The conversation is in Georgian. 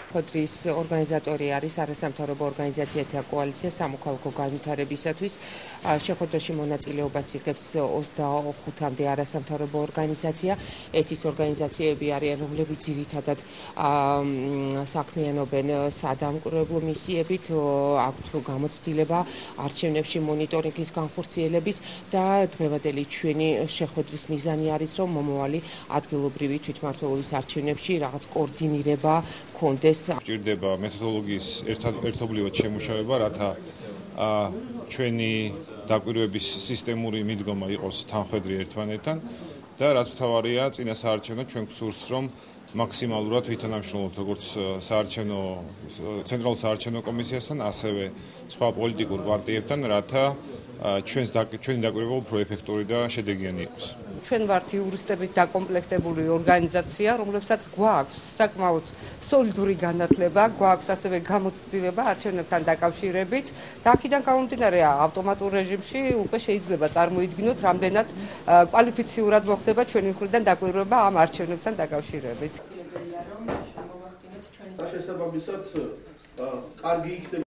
ხოდრის ორგანიზატორი არის არასამთავრობო ორგანიზაციათა კოალიცია სამოქალაქო განვითარებისათვის. შეხვედრაში მონაწილეობას იღებს 25-მდე არასამთავრობო ორგანიზაცია. ეს ის ორგანიზაციები არიან, რომლებიც ძირითადად საქმიანობენ სადამკვირვებლო მისიებით, აქვთ გამოცდილება არჩევნებში მონიტორინგის განხორციელების და დღევანდელი ჩვენი შეხვედრის მიზანი არის, რომ მომავალი ადგილობრივი თვითმმართველობის არჩევნებში რაღაც კოორდინირება კონდეს. Ჭირდება მეთოდოლოგიის ერთობლივად შემუშავება, რათა ჩვენი დაკვირვების სისტემური მიდგომა იყოს თანხვედრი ერთმანეთთან და რაც მთავარია, წინა საარჩევნო ჩვენ გვსურს, რომ მაქსიმალურად ვითანამშრომლოთ როგორც ცენტრალურ საარჩევნო კომისიასთან, ასევე სხვა პოლიტიკურ პარტიებთან, რათა ჩვენი დაკვირვება უფრო ეფექტური და შედეგიანი იყოს. ჩვენ ვართ იურისტებით დაკომპლექტებული ორგანიზაცია, რომლებსაც გვაქვს საკმაოდ სოლიდური განათლება, გვაქვს ასევე გამოცდილება არჩევნებთან დაკავშირებით და აქედან გამომდინარე ავტომატურ რეჟიმში უკვე შეიძლება წარმოიდგინოთ, რამდენად კვალიფიციურად მოხდება ჩვენი მხრიდან დაკვირვება ამ არჩევნებთან დაკავშირებით. შესაბამისად, კარგი იქნება